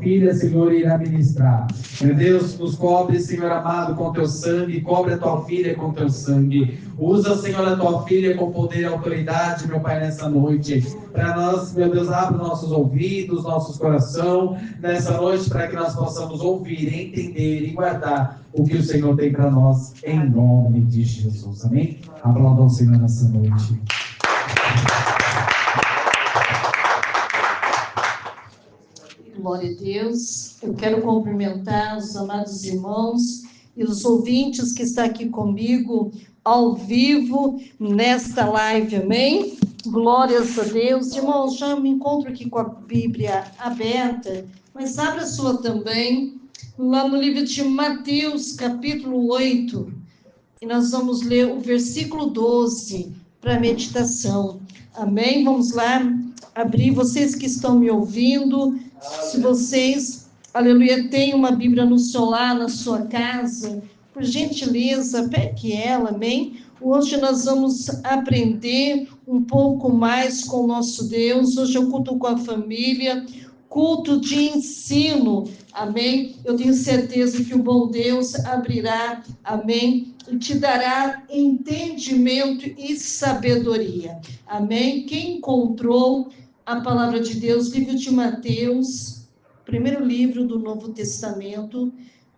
filha, Senhor, irá ministrar. Meu Deus, nos cobre, Senhor amado, com teu sangue, cobre a tua filha com teu sangue. Usa, Senhor, a tua filha com poder e autoridade, meu Pai, nessa noite. Para nós, meu Deus, abre nossos ouvidos, nossos corações, nessa noite, para que nós possamos ouvir, entender e guardar o que o Senhor tem para nós, em nome de Jesus. Amém? Aplauda o Senhor nessa noite. Glória a Deus. Eu quero cumprimentar os amados irmãos e os ouvintes que estão aqui comigo ao vivo nesta live, amém? Glórias a Deus. Irmãos, já me encontro aqui com a Bíblia aberta, mas abra a sua também, lá no livro de Mateus, capítulo 8, e nós vamos ler o versículo 12 para a meditação, amém? Vamos lá abrir, vocês que estão me ouvindo, se vocês, aleluia, têm uma Bíblia no seu lar, na sua casa, por gentileza, pegue ela, amém? Hoje nós vamos aprender um pouco mais com o nosso Deus. Hoje eu culto com a família, culto de ensino, amém? Eu tenho certeza que o bom Deus abrirá, amém? E te dará entendimento e sabedoria, amém? Quem encontrou a palavra de Deus, livro de Mateus, primeiro livro do Novo Testamento,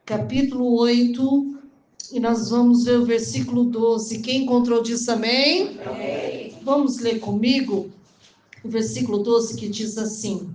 capítulo 8, e nós vamos ver o versículo 12. Quem encontrou diz amém? Amém. Vamos ler comigo o versículo 12 que diz assim: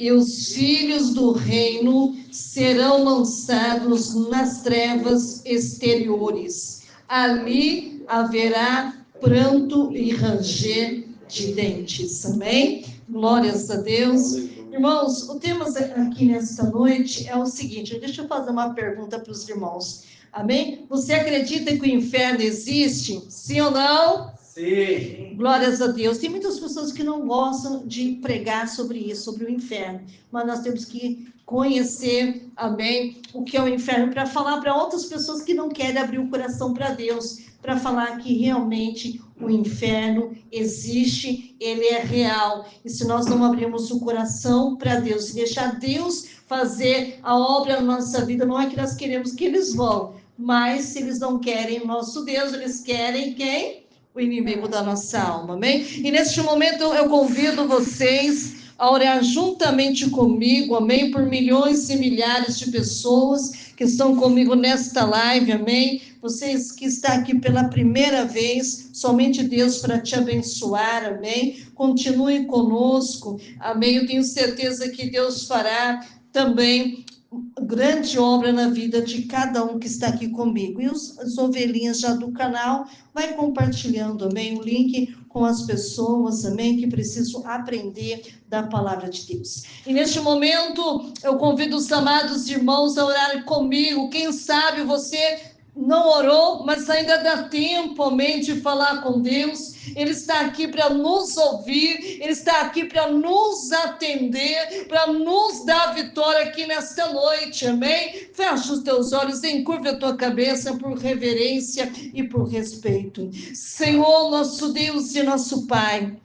e os filhos do reino serão lançados nas trevas exteriores. Ali haverá pranto e ranger de dentes. Amém? Glórias a Deus. Irmãos, o tema aqui nesta noite é o seguinte, deixa eu fazer uma pergunta para os irmãos. Amém? Você acredita que o inferno existe? Sim ou não? Sim. Glórias a Deus. Tem muitas pessoas que não gostam de pregar sobre isso, sobre o inferno. Mas nós temos que conhecer, amém, o que é o inferno, para falar para outras pessoas que não querem abrir o coração para Deus, para falar que realmente o inferno existe, ele é real. E se nós não abrirmos o coração para Deus, e deixar Deus fazer a obra na nossa vida, não é que nós queremos que eles vão, mas se eles não querem o nosso Deus, eles querem quem? O inimigo da nossa alma, amém? E neste momento eu convido vocês a orar juntamente comigo, amém? Por milhões e milhares de pessoas que estão comigo nesta live, amém? Vocês que estão aqui pela primeira vez, somente Deus para te abençoar, amém? Continue conosco, amém? Eu tenho certeza que Deus fará também grande obra na vida de cada um que está aqui comigo. E as ovelhinhas já do canal, vai compartilhando, amém, o link com as pessoas, amém, que precisam aprender da palavra de Deus. E neste momento, eu convido os amados irmãos a orar comigo. Quem sabe você não orou, mas ainda dá tempo, amém, de falar com Deus. Ele está aqui para nos ouvir, Ele está aqui para nos atender, para nos dar vitória aqui nesta noite, amém? Fecha os teus olhos, encurva a tua cabeça por reverência e por respeito. Senhor, nosso Deus e nosso Pai,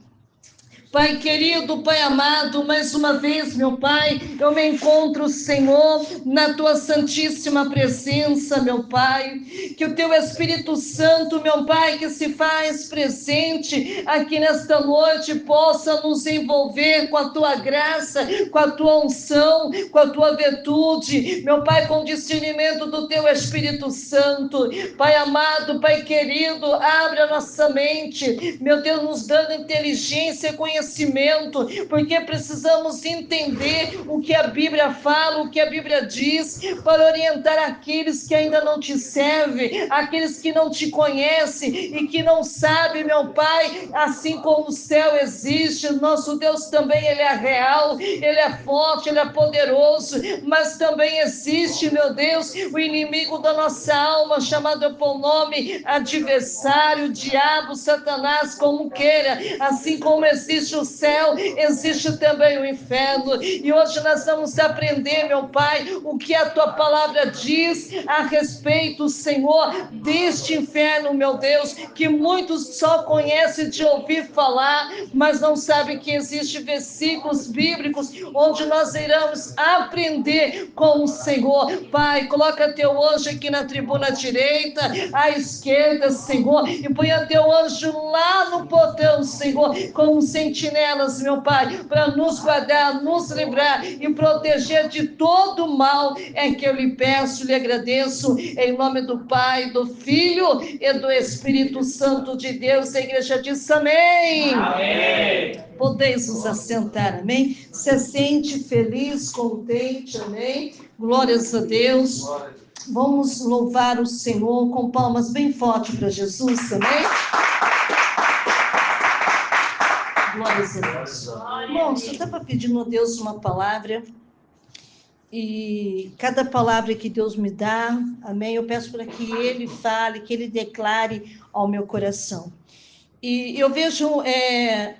Pai querido, Pai amado, mais uma vez, meu Pai, eu me encontro, Senhor, na Tua santíssima presença, meu Pai, que o Teu Espírito Santo, meu Pai, que se faz presente aqui nesta noite, possa nos envolver com a Tua graça, com a Tua unção, com a Tua virtude, meu Pai, com o discernimento do Teu Espírito Santo. Pai amado, Pai querido, abre a nossa mente, meu Deus, nos dando inteligência e conhecimento, porque precisamos entender o que a Bíblia fala, o que a Bíblia diz, para orientar aqueles que ainda não te servem, aqueles que não te conhecem e que não sabem, meu Pai, assim como o céu existe, nosso Deus também, Ele é real, Ele é forte, Ele é poderoso, mas também existe, meu Deus, o inimigo da nossa alma, chamado por nome adversário, diabo, Satanás, como queira, assim como existe existe o céu, existe também o inferno. E hoje nós vamos aprender, meu Pai, o que a tua palavra diz a respeito, Senhor, deste inferno, meu Deus, que muitos só conhecem de ouvir falar, mas não sabem que existem versículos bíblicos onde nós iremos aprender com o Senhor. Pai, coloca teu anjo aqui na tribuna direita, à esquerda, Senhor, e põe teu anjo lá no portão, Senhor, como sentinelas, meu Pai, para nos guardar, nos livrar e proteger de todo o mal. É que eu lhe peço, lhe agradeço, em nome do Pai, do Filho e do Espírito Santo de Deus. A igreja diz amém. Amém. Podeis nos assentar, amém? Se sente feliz, contente, amém? Glórias a Deus. Vamos louvar o Senhor com palmas bem fortes para Jesus, amém? Glórias a Deus. Irmãos, eu estava pedindo a Deus uma palavra, e cada palavra que Deus me dá, amém, eu peço para que Ele fale, que Ele declare ao meu coração. E eu vejo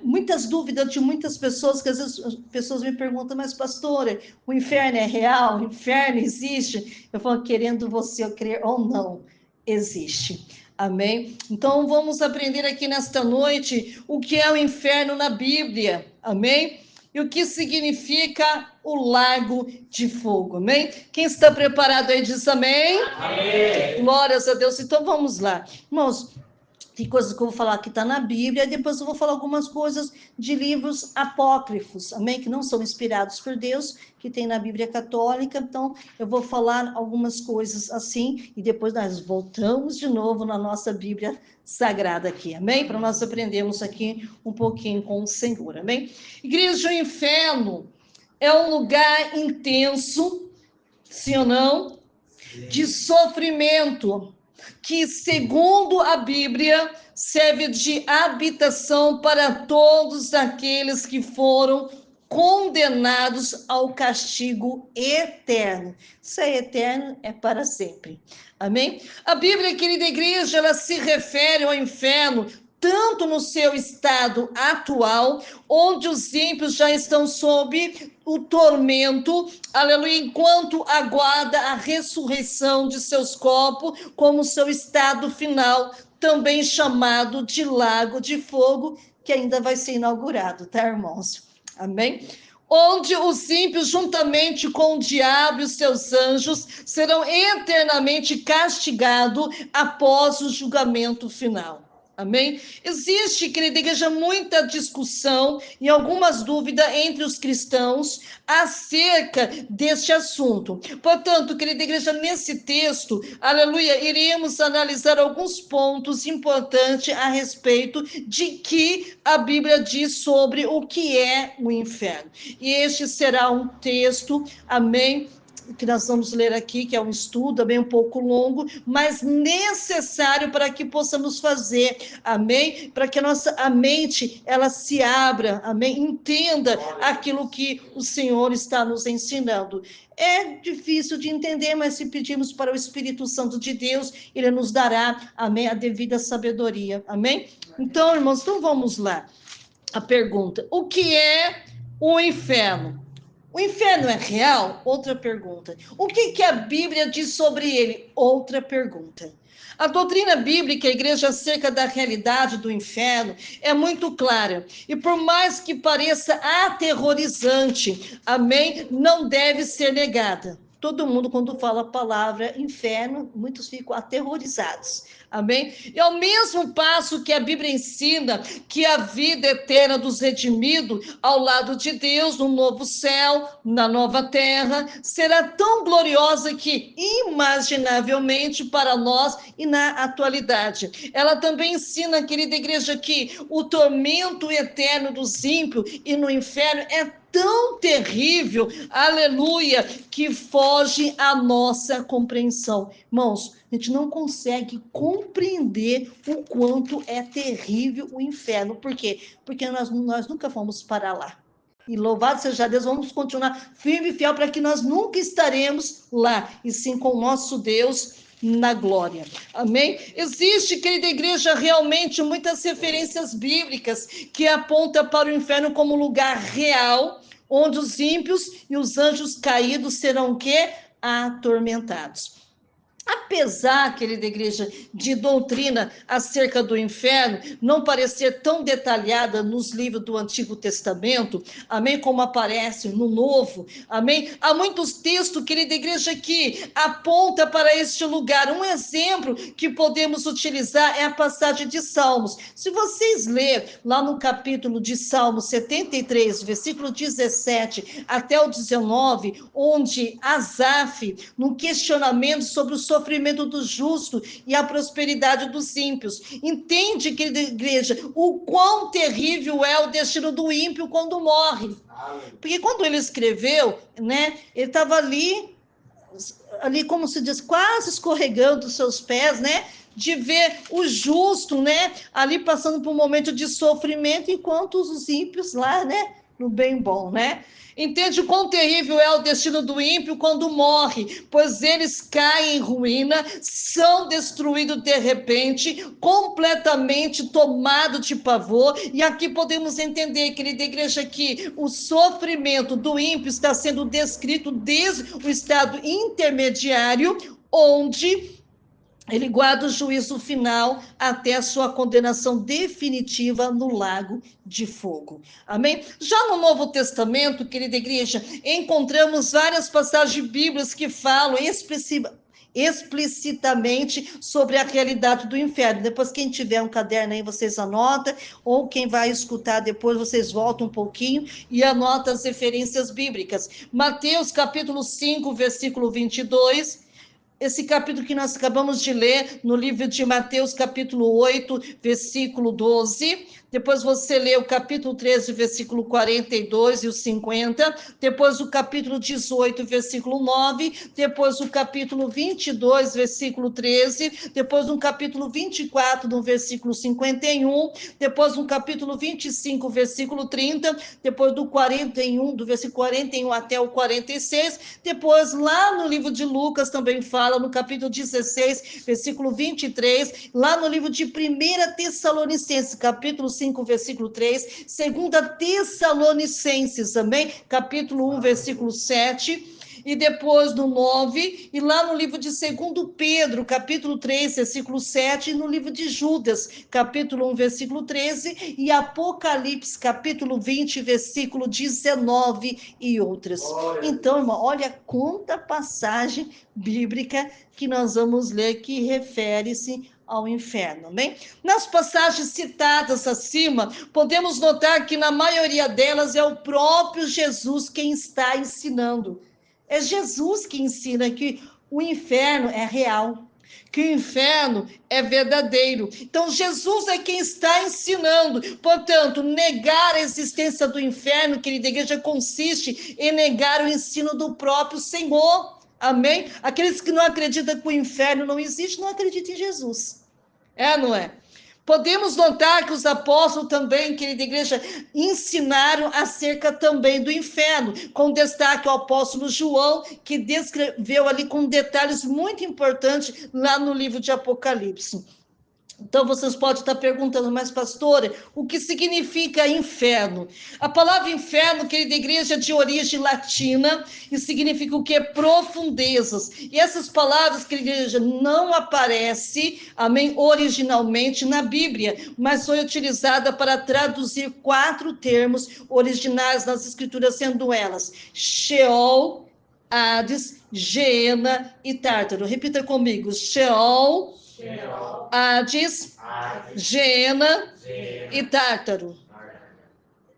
muitas dúvidas de muitas pessoas, que às vezes as pessoas me perguntam, mas pastora, o inferno é real? O inferno existe? Eu falo, querendo você crer ou não, existe. Amém? Então vamos aprender aqui nesta noite o que é o inferno na Bíblia. Amém? E o que significa o lago de fogo, amém? Quem está preparado aí diz amém? Amém. Glórias a Deus. Então vamos lá. Irmãos, tem coisas que eu vou falar que está na Bíblia, e depois eu vou falar algumas coisas de livros apócrifos, amém? Que não são inspirados por Deus, que tem na Bíblia católica. Então, eu vou falar algumas coisas assim, e depois nós voltamos de novo na nossa Bíblia Sagrada aqui, amém? Para nós aprendermos aqui um pouquinho com o Senhor, amém? Igreja, o inferno é um lugar intenso, sim ou não? De sofrimento, que, segundo a Bíblia, serve de habitação para todos aqueles que foram condenados ao castigo eterno. Se é eterno, é para sempre. Amém? A Bíblia, querida igreja, ela se refere ao inferno tanto no seu estado atual, onde os ímpios já estão sob o tormento, aleluia, enquanto aguarda a ressurreição de seus corpos, como seu estado final, também chamado de lago de fogo, que ainda vai ser inaugurado, tá, irmãos? Amém? Onde os ímpios, juntamente com o diabo e os seus anjos, serão eternamente castigados após o julgamento final. Amém? Existe, querida igreja, muita discussão e algumas dúvidas entre os cristãos acerca deste assunto. Portanto, querida igreja, nesse texto, aleluia, iremos analisar alguns pontos importantes a respeito de que a Bíblia diz sobre o que é o inferno. E este será um texto, amém, que nós vamos ler aqui, que é um estudo bem um pouco longo, mas necessário para que possamos fazer, amém? Para que a mente, ela se abra, amém? Entenda aquilo que o Senhor está nos ensinando. É difícil de entender, mas se pedirmos para o Espírito Santo de Deus, Ele nos dará, amém, a devida sabedoria, amém? Então, irmãos, então vamos lá. A pergunta, o que é o inferno? O inferno é real? Outra pergunta. O que a Bíblia diz sobre ele? Outra pergunta. A doutrina bíblica, a igreja, acerca da realidade do inferno é muito clara. E por mais que pareça aterrorizante, amém, não deve ser negada. Todo mundo, quando fala a palavra inferno, muitos ficam aterrorizados. Amém? E ao mesmo passo que a Bíblia ensina que a vida eterna dos redimidos ao lado de Deus, no novo céu, na nova terra, será tão gloriosa que imaginavelmente para nós e na atualidade. Ela também ensina, querida igreja, que o tormento eterno dos ímpios e no inferno é tão terrível, aleluia, que foge à nossa compreensão. Irmãos, a gente não consegue compreender o quanto é terrível o inferno. Por quê? Porque nós nunca fomos para lá. E louvado seja Deus, vamos continuar firme e fiel para que nós nunca estaremos lá. E sim com o nosso Deus, na glória. Amém? Existe, querida igreja, realmente muitas referências bíblicas que apontam para o inferno como lugar real, onde os ímpios e os anjos caídos serão o quê? Atormentados. Apesar, querida igreja, de doutrina acerca do inferno não parecer tão detalhada nos livros do Antigo Testamento, amém, como aparece no Novo, amém, há muitos textos, querida igreja, que aponta para este lugar. Um exemplo que podemos utilizar é a passagem de Salmos. Se vocês lerem lá no capítulo de Salmos 73, versículo 17 até o 19, onde Asaf, num questionamento sobre o sofrimento do justo e a prosperidade dos ímpios. Entende, querida igreja, o quão terrível é o destino do ímpio quando morre. Porque quando ele escreveu, né, ele estava ali, como se diz, quase escorregando os seus pés, né, de ver o justo, né, ali passando por um momento de sofrimento, enquanto os ímpios lá, né, no bem bom, né? Entende o quão terrível é o destino do ímpio quando morre, pois eles caem em ruína, são destruídos de repente, completamente tomados de pavor. E aqui podemos entender, querida igreja, que o sofrimento do ímpio está sendo descrito desde o estado intermediário, onde ele guarda o juízo final até a sua condenação definitiva no lago de fogo. Amém? Já no Novo Testamento, querida igreja, encontramos várias passagens bíblicas que falam explicitamente sobre a realidade do inferno. Depois, quem tiver um caderno aí, vocês anotam, ou quem vai escutar depois, vocês voltam um pouquinho e anotam as referências bíblicas. Mateus, capítulo 5, versículo 22... Esse capítulo que nós acabamos de ler no livro de Mateus, capítulo 8, versículo 12. Depois você lê o capítulo 13, versículo 42 e o 50. Depois o capítulo 18, versículo 9. Depois o capítulo 22, versículo 13. Depois no capítulo 24, no versículo 51. Depois no capítulo 25, versículo 30. Depois do 41, do versículo 41 até o 46. Depois lá no livro de Lucas também fala, no capítulo 16, versículo 23, lá no livro de 1 Tessalonicenses, capítulo 5, versículo 3, 2 Tessalonicenses também, capítulo 1, versículo 7, e depois no 9, e lá no livro de 2 Pedro, capítulo 3, versículo 7, e no livro de Judas, capítulo 1, versículo 13, e Apocalipse, capítulo 20, versículo 19 e outras. Então, irmão, olha quanta passagem bíblica que nós vamos ler que refere-se ao inferno, amém? Nas passagens citadas acima, podemos notar que na maioria delas é o próprio Jesus quem está ensinando. É Jesus que ensina que o inferno é real, que o inferno é verdadeiro. Então, Jesus é quem está ensinando. Portanto, negar a existência do inferno, querida igreja, consiste em negar o ensino do próprio Senhor. Amém? Aqueles que não acreditam que o inferno não existe, não acreditam em Jesus. É, não é? Podemos notar que os apóstolos também, querida igreja, ensinaram acerca também do inferno, com destaque ao apóstolo João, que descreveu ali com detalhes muito importantes lá no livro de Apocalipse. Então, vocês podem estar perguntando, mas pastora, o que significa inferno? A palavra inferno, querida igreja, é de origem latina e significa o quê? Profundezas. E essas palavras, querida igreja, não aparecem, amém, originalmente na Bíblia, mas foi utilizada para traduzir 4 termos originais nas Escrituras, sendo elas Sheol, Hades, Geena e Tártaro. Repita comigo, Sheol, Hades, Geena e Tártaro.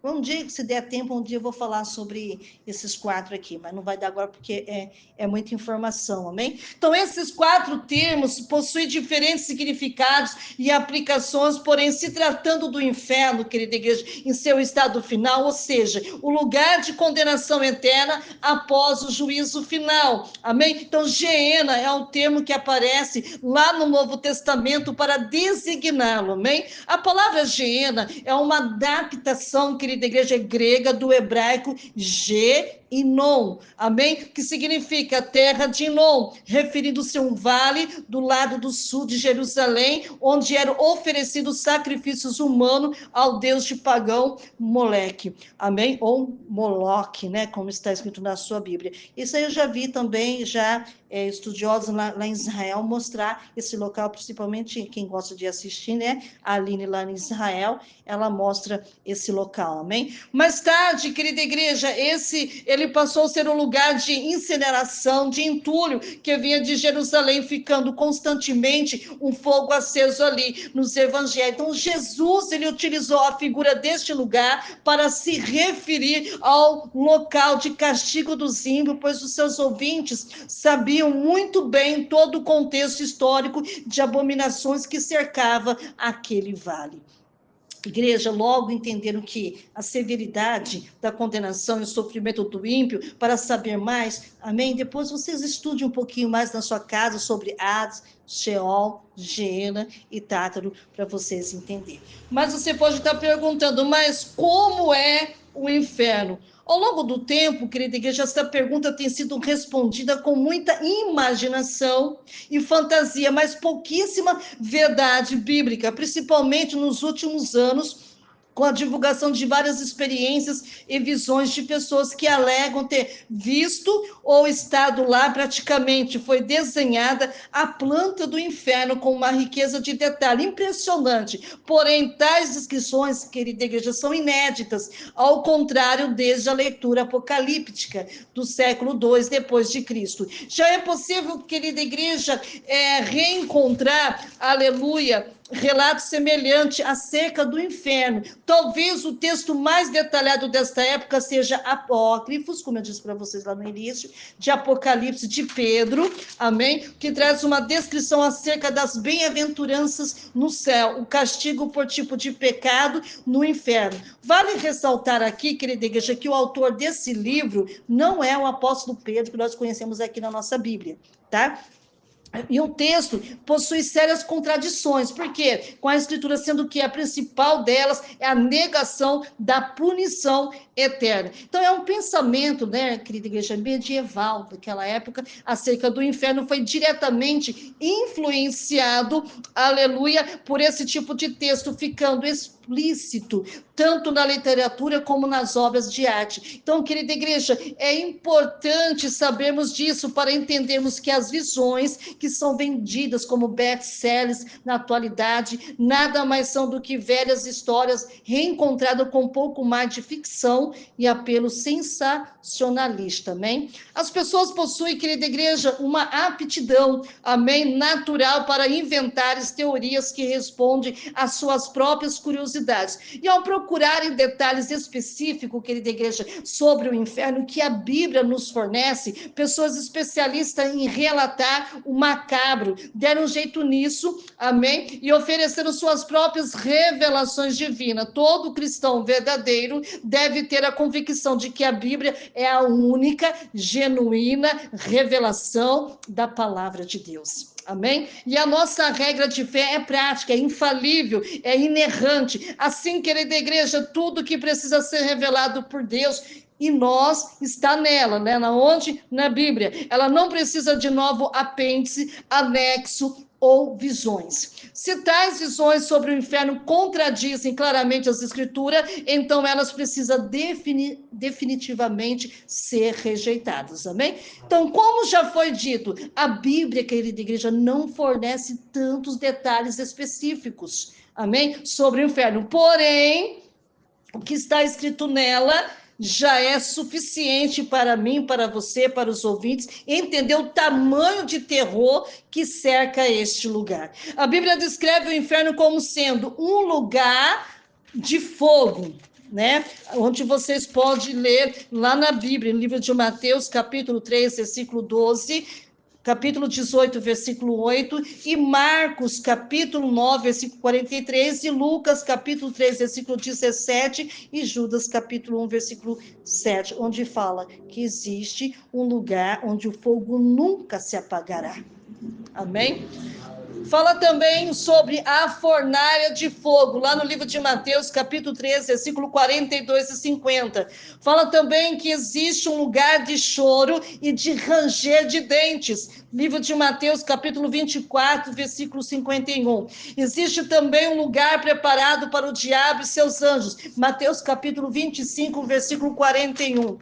Um dia, se der tempo, um dia eu vou falar sobre esses 4 aqui, mas não vai dar agora porque é muita informação, amém? Então, esses 4 termos possuem diferentes significados e aplicações, porém, se tratando do inferno, querida igreja, em seu estado final, ou seja, o lugar de condenação eterna após o juízo final, amém? Então, Geena é um termo que aparece lá no Novo Testamento para designá-lo, amém? A palavra Geena é uma adaptação, querida querida igreja, é grega, do hebraico Ge-Inon, amém? Que significa terra de Inon, referindo-se a um vale do lado do sul de Jerusalém, onde eram oferecidos sacrifícios humanos ao deus de pagão Moleque, amém? Ou Moloque, né? Como está escrito na sua Bíblia. Isso aí eu já vi também, estudiosos lá em Israel mostrar esse local, principalmente quem gosta de assistir, né? A Aline lá em Israel, ela mostra esse local, amém? Mais tarde, querida igreja, ele passou a ser um lugar de incineração, de entulho, que vinha de Jerusalém, ficando constantemente um fogo aceso ali nos evangelhos. Então, Jesus, ele utilizou a figura deste lugar para se referir ao local de castigo dos ímpios, pois os seus ouvintes sabiam muito bem todo o contexto histórico de abominações que cercava aquele vale. Igreja, logo entenderam que a severidade da condenação e o sofrimento do ímpio, para saber mais, amém? Depois vocês estudem um pouquinho mais na sua casa sobre Hades, Sheol, Geena e Tártaro, para vocês entenderem. Mas você pode estar perguntando, mas como é o inferno? Ao longo do tempo, querida igreja, essa pergunta tem sido respondida com muita imaginação e fantasia, mas pouquíssima verdade bíblica, principalmente nos últimos anos, com a divulgação de várias experiências e visões de pessoas que alegam ter visto ou estado lá. Praticamente foi desenhada a planta do inferno com uma riqueza de detalhe impressionante. Porém, tais descrições, querida igreja, são inéditas, ao contrário desde a leitura apocalíptica do século II depois de Cristo. Já é possível, querida igreja, reencontrar, aleluia, relato semelhante acerca do inferno. Talvez o texto mais detalhado desta época seja Apócrifos, como eu disse para vocês lá no início, de Apocalipse de Pedro, amém? Que traz uma descrição acerca das bem-aventuranças no céu, o castigo por tipo de pecado no inferno. Vale ressaltar aqui, querida igreja, que o autor desse livro não é o apóstolo Pedro, que nós conhecemos aqui na nossa Bíblia, tá? E o texto possui sérias contradições, porque com a escritura sendo que a principal delas é a negação da punição eterna. Então é um pensamento, né, querida igreja, medieval daquela época, acerca do inferno, foi diretamente influenciado, aleluia, por esse tipo de texto, ficando explícito, tanto na literatura como nas obras de arte. Então, querida igreja, é importante sabermos disso para entendermos que as visões que são vendidas como best-sellers na atualidade nada mais são do que velhas histórias reencontradas com um pouco mais de ficção e apelo sensacionalista, amém? As pessoas possuem, querida igreja, uma aptidão, amém, natural para inventar teorias que respondem às suas próprias curiosidades. E ao procurarem detalhes específicos, querida igreja, sobre o inferno que a Bíblia nos fornece, pessoas especialistas em relatar o macabro deram um jeito nisso, amém? E ofereceram suas próprias revelações divinas. Todo cristão verdadeiro deve ter a convicção de que a Bíblia é a única, genuína revelação da palavra de Deus. Amém? E a nossa regra de fé é prática, é infalível, é inerrante. Assim, querida igreja, tudo que precisa ser revelado por Deus e nós está nela, né? Na onde? Na Bíblia. Ela não precisa de novo apêndice, anexo ou visões. Se tais visões sobre o inferno contradizem claramente as escrituras, então elas precisam definitivamente ser rejeitadas, amém? Então, como já foi dito, a Bíblia, querida igreja, não fornece tantos detalhes específicos, amém? Sobre o inferno. Porém, o que está escrito nela já é suficiente para mim, para você, para os ouvintes, entender o tamanho de terror que cerca este lugar. A Bíblia descreve o inferno como sendo um lugar de fogo, né? Onde vocês podem ler lá na Bíblia, no livro de Mateus, capítulo 3, versículo 12, capítulo 18, versículo 8, e Marcos, capítulo 9, versículo 43, e Lucas, capítulo 3, versículo 17, e Judas, capítulo 1, versículo 7, onde fala que existe um lugar onde o fogo nunca se apagará. Amém? Fala também sobre a fornalha de fogo, lá no livro de Mateus, capítulo 13, versículo 42 e 50. Fala também que existe um lugar de choro e de ranger de dentes. Livro de Mateus, capítulo 24, versículo 51. Existe também um lugar preparado para o diabo e seus anjos. Mateus, capítulo 25, versículo 41.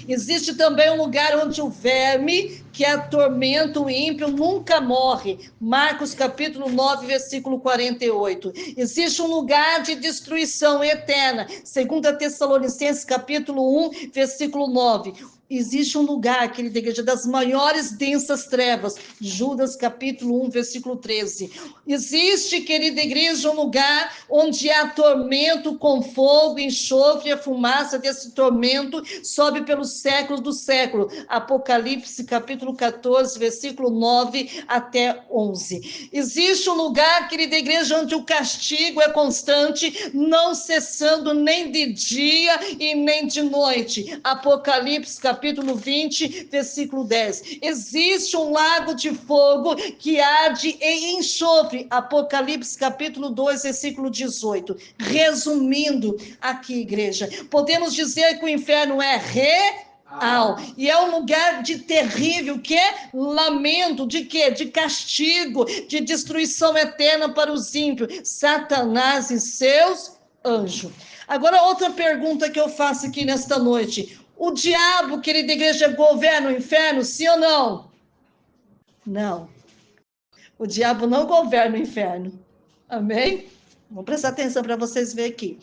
Existe também um lugar onde o verme que atormenta o ímpio nunca morre. Marcos capítulo 9, versículo 48. Existe um lugar de destruição eterna. 2 Tessalonicenses capítulo 1, versículo 9. Existe um lugar, querida igreja, das maiores densas trevas. Judas capítulo 1, versículo 13. Existe, querida igreja, um lugar onde há tormento com fogo, enxofre, e a fumaça desse tormento sobe pelos séculos do século. Apocalipse capítulo 14, versículo 9 até 11. Existe um lugar, querida igreja, onde o castigo é constante, não cessando nem de dia e nem de noite. Apocalipse capítulo 20, versículo 10. Existe um lago de fogo que arde em enxofre. Apocalipse capítulo 2, versículo 18. Resumindo aqui, igreja, podemos dizer que o inferno é real. E é um lugar de terrível, que é lamento, de quê? De castigo, de destruição eterna para os ímpios, Satanás e seus anjos. Agora, outra pergunta que eu faço aqui nesta noite: o diabo, querida igreja, governa o inferno, sim ou não? Não. O diabo não governa o inferno. Amém? Vamos prestar atenção para vocês verem aqui.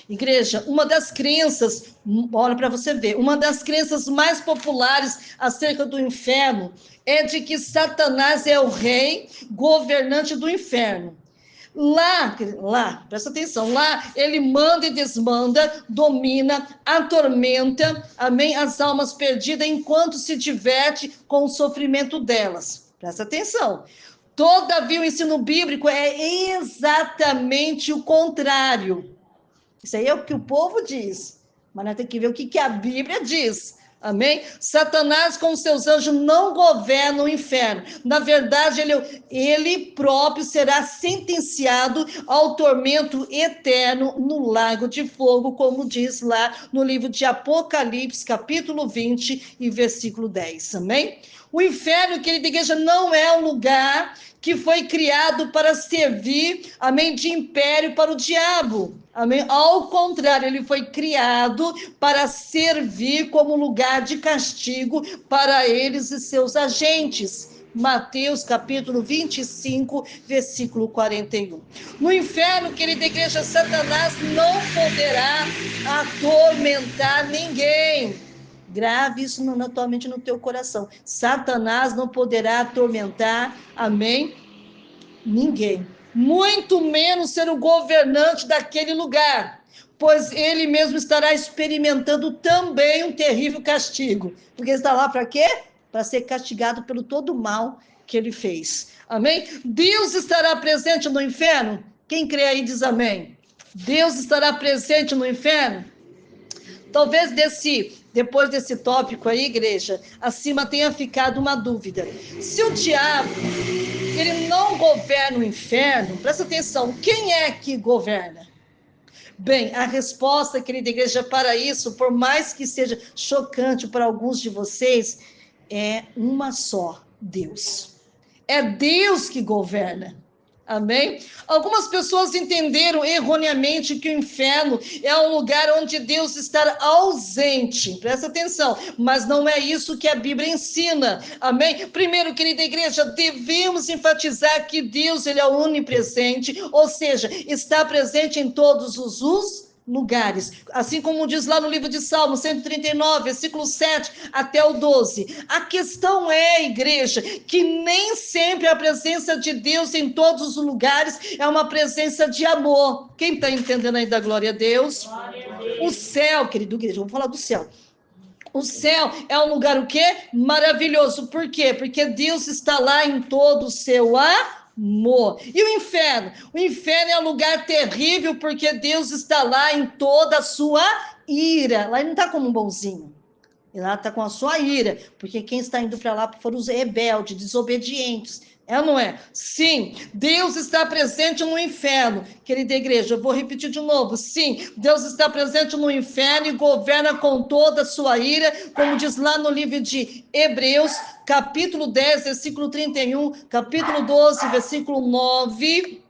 Igreja, uma das crenças, olha para você ver, uma das crenças mais populares acerca do inferno é de que Satanás é o rei governante do inferno. Lá, presta atenção, lá ele manda e desmanda, domina, atormenta, amém, as almas perdidas enquanto se diverte com o sofrimento delas. Presta atenção. Todavia, o ensino bíblico é exatamente o contrário. Isso aí é o que o povo diz, mas nós temos que ver o que a Bíblia diz. Amém? Satanás com seus anjos não governa o inferno. Na verdade, ele próprio será sentenciado ao tormento eterno no lago de fogo, como diz lá no livro de Apocalipse, capítulo 20 e versículo 10. Amém? O inferno, querida igreja, não é um lugar que foi criado para servir, amém, de império para o diabo. Amém? Ao contrário, ele foi criado para servir como lugar de castigo para eles e seus agentes. Mateus capítulo 25, versículo 41. No inferno, querida igreja, Satanás não poderá atormentar ninguém. Grave isso atualmente no teu coração. Satanás não poderá atormentar, amém, ninguém. Muito menos ser o governante daquele lugar, pois ele mesmo estará experimentando também um terrível castigo. Porque ele está lá para quê? Para ser castigado pelo todo o mal que ele fez. Amém? Deus estará presente no inferno? Quem crê aí diz amém. Deus estará presente no inferno? Talvez depois desse tópico aí, igreja, acima tenha ficado uma dúvida. Se o diabo, ele não governa o inferno, presta atenção, quem é que governa? Bem, a resposta, querida igreja, para isso, por mais que seja chocante para alguns de vocês, é uma só: Deus. É Deus que governa. Amém? Algumas pessoas entenderam erroneamente que o inferno é um lugar onde Deus está ausente. Presta atenção, mas não é isso que a Bíblia ensina. Amém? Primeiro, querida igreja, devemos enfatizar que Deus, ele é onipresente, ou seja, está presente em todos os lugares, assim como diz lá no livro de Salmos 139, versículo 7 até o 12. A questão é, igreja, que nem sempre a presença de Deus em todos os lugares é uma presença de amor. Quem está entendendo aí da glória a Deus? Glória a Deus. O céu, querido igreja, vamos falar do céu. O céu é um lugar o quê? Maravilhoso. Por quê? Porque Deus está lá em todo o seu amor. E o inferno? O inferno é um lugar terrível porque Deus está lá em toda a sua ira. Lá ele não está como um bonzinho. Ele lá está com a sua ira. Porque quem está indo para lá foram os rebeldes, desobedientes. É ou não é? Sim, Deus está presente no inferno. Querida igreja, eu vou repetir de novo. Sim, Deus está presente no inferno e governa com toda a sua ira, como diz lá no livro de Hebreus, capítulo 10, versículo 31, capítulo 12, versículo 9,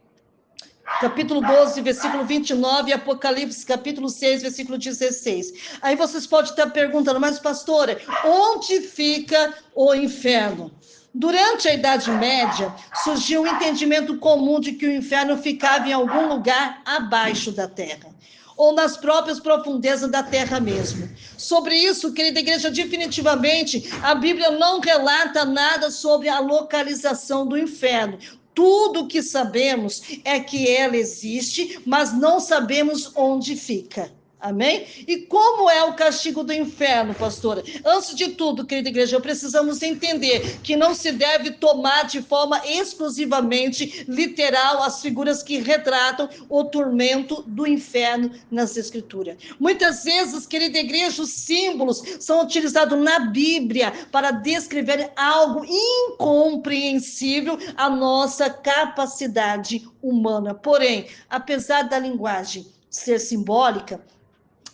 capítulo 12, versículo 29, e Apocalipse, capítulo 6, versículo 16. Aí vocês podem estar perguntando, mas pastora, onde fica o inferno? Durante a Idade Média, surgiu um entendimento comum de que o inferno ficava em algum lugar abaixo da terra, ou nas próprias profundezas da terra mesmo. Sobre isso, querida igreja, definitivamente, a Bíblia não relata nada sobre a localização do inferno. Tudo o que sabemos é que ela existe, mas não sabemos onde fica. Amém? E como é o castigo do inferno, pastora? Antes de tudo, querida igreja, precisamos entender que não se deve tomar de forma exclusivamente literal as figuras que retratam o tormento do inferno nas escrituras. Muitas vezes, querida igreja, os símbolos são utilizados na Bíblia para descrever algo incompreensível à nossa capacidade humana. Porém, apesar da linguagem ser simbólica,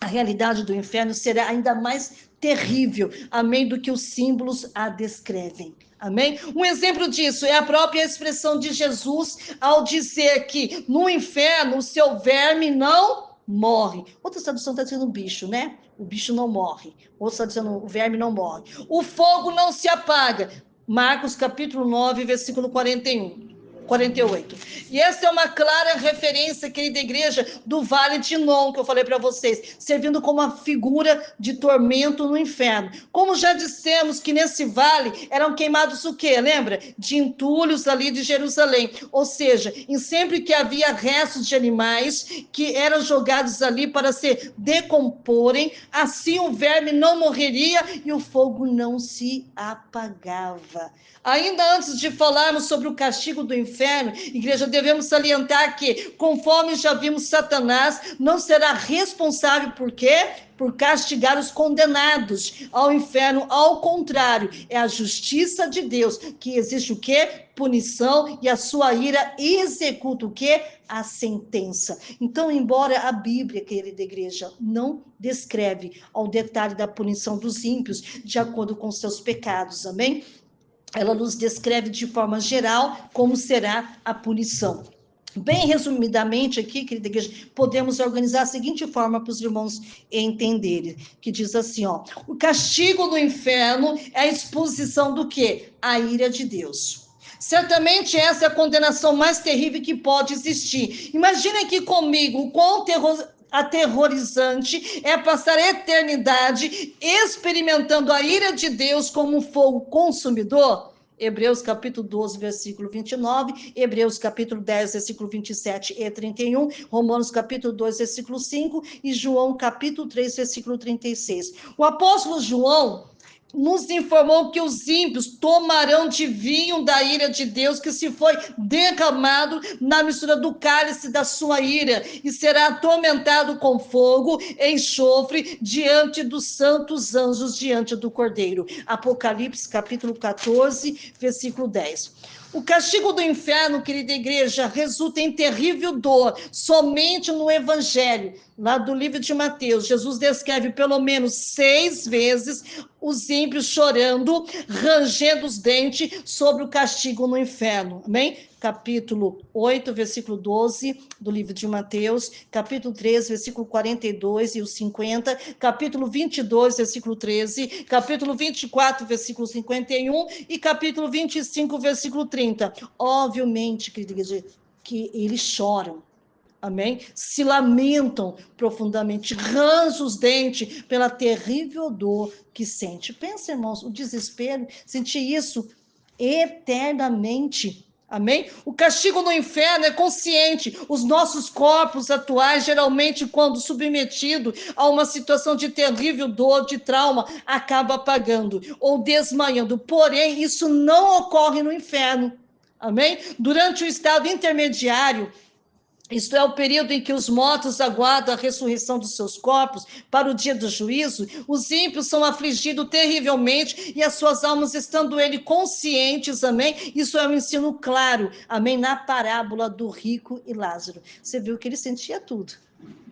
a realidade do inferno será ainda mais terrível, amém, do que os símbolos a descrevem. Amém? Um exemplo disso é a própria expressão de Jesus ao dizer que no inferno o seu verme não morre. Outra tradução está dizendo bicho, né? O bicho não morre. Outra está dizendo o verme não morre. O fogo não se apaga. Marcos capítulo 9, versículo 41. 48. E essa é uma clara referência, querida igreja, do Vale de Inom, que eu falei para vocês, servindo como uma figura de tormento no inferno. Como já dissemos que nesse vale eram queimados o quê? Lembra? De entulhos ali de Jerusalém. Ou seja, em sempre que havia restos de animais que eram jogados ali para se decomporem, assim o verme não morreria e o fogo não se apagava. Ainda antes de falarmos sobre o castigo do inferno, igreja, devemos salientar que, conforme já vimos, Satanás não será responsável por quê? Por castigar os condenados ao inferno. Ao contrário, é a justiça de Deus que existe o quê? Punição, e a sua ira executa o quê? A sentença. Então, embora a Bíblia, querida igreja, não descreve ao detalhe da punição dos ímpios de acordo com seus pecados, amém? Ela nos descreve de forma geral como será a punição. Bem resumidamente aqui, querida igreja, podemos organizar a seguinte forma para os irmãos entenderem, que diz assim, ó, o castigo do inferno é a exposição do quê? A ira de Deus. Certamente essa é a condenação mais terrível que pode existir. Imagine aqui comigo o quão aterrorizante é passar a eternidade experimentando a ira de Deus como um fogo consumidor. Hebreus capítulo 12, versículo 29, Hebreus capítulo 10, versículo 27 e 31, Romanos capítulo 2, versículo 5 e João capítulo 3, versículo 36. O apóstolo João nos informou que os ímpios tomarão de vinho da ira de Deus que se foi derramado na mistura do cálice da sua ira e será atormentado com fogo e enxofre diante dos santos anjos, diante do Cordeiro. Apocalipse capítulo 14, versículo 10. O castigo do inferno, querida igreja, resulta em terrível dor. Somente no Evangelho, lá do livro de Mateus, Jesus descreve pelo menos 6 vezes os ímpios chorando, rangendo os dentes sobre o castigo no inferno. Amém? Capítulo 8, versículo 12 do livro de Mateus, capítulo 13, versículo 42 e o 50, capítulo 22, versículo 13, capítulo 24, versículo 51 e capítulo 25, versículo 30. Obviamente, querida igreja, que eles choram. Amém? Se lamentam profundamente, rangem os dentes pela terrível dor que sente. Pensa, irmãos, o desespero, sentir isso eternamente. Amém? O castigo no inferno é consciente. Os nossos corpos atuais, geralmente, quando submetido a uma situação de terrível dor, de trauma, acaba apagando ou desmaiando. Porém, isso não ocorre no inferno. Amém? Durante o estado intermediário, Isto é o período em que os mortos aguardam a ressurreição dos seus corpos para o dia do juízo. Os ímpios são afligidos terrivelmente e as suas almas estando ele conscientes, amém? Isso é um ensino claro, amém? Na parábola do rico e Lázaro. Você viu que ele sentia tudo,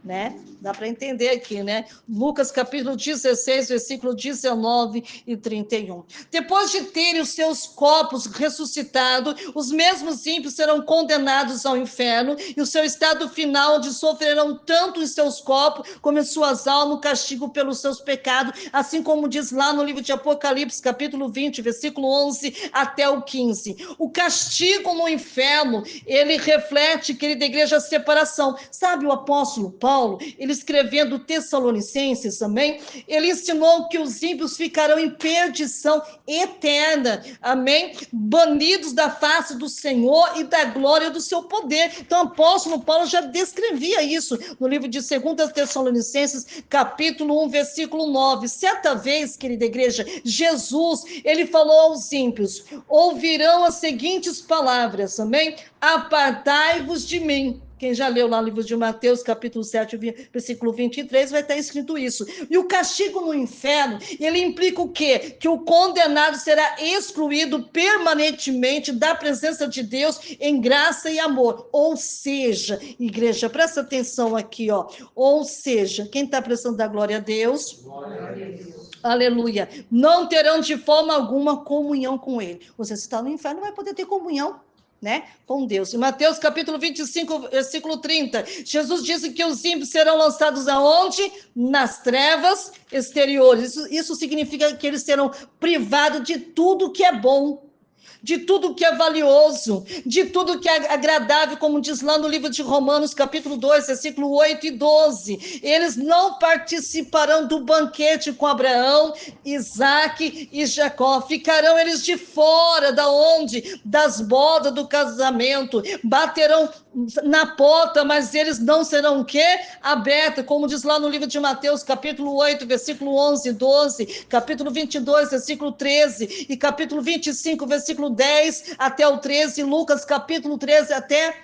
né? Dá para entender aqui, né? Lucas capítulo 16, versículo 19 e 31. Depois de terem os seus corpos ressuscitados, os mesmos ímpios serão condenados ao inferno e o seu estado final, onde sofrerão tanto em seus corpos como em suas almas o castigo pelos seus pecados, assim como diz lá no livro de Apocalipse, capítulo 20, versículo 11 até o 15. O castigo no inferno, ele reflete, querida igreja, a separação. Sabe o apóstolo Paulo, ele escrevendo Tessalonicenses também, ele ensinou que os ímpios ficarão em perdição eterna, amém? Banidos da face do Senhor e da glória do seu poder. Então, o apóstolo Paulo já descrevia isso no livro de 2 Tessalonicenses, capítulo 1, versículo 9. Certa vez, querida igreja, Jesus, ele falou aos ímpios, ouvirão as seguintes palavras, amém? Apartai-vos de mim. Quem já leu lá no livro de Mateus, capítulo 7, versículo 23, vai estar escrito isso. E o castigo no inferno, ele implica o quê? Que o condenado será excluído permanentemente da presença de Deus em graça e amor. Ou seja, igreja, presta atenção aqui, ó. Ou seja, quem está prestando da glória a Deus? Glória a Deus. Aleluia. Não terão de forma alguma comunhão com ele. Você está no inferno, não vai poder ter comunhão, né, com Deus. Em Mateus capítulo 25, versículo 30, Jesus disse que os ímpios serão lançados aonde? Nas trevas exteriores. Isso significa que eles serão privados de tudo que é bom, de tudo que é valioso, de tudo que é agradável, como diz lá no livro de Romanos, capítulo 2, versículo 8 e 12. Eles não participarão do banquete com Abraão, Isaque e Jacó. Ficarão eles de fora, da onde? Das bodas do casamento. Baterão na porta, mas eles não serão o quê? Abertos, como diz lá no livro de Mateus, capítulo 8, versículo 11 e 12, capítulo 22, versículo 13, e capítulo 25, versículo 10 até o 13, Lucas capítulo 13 até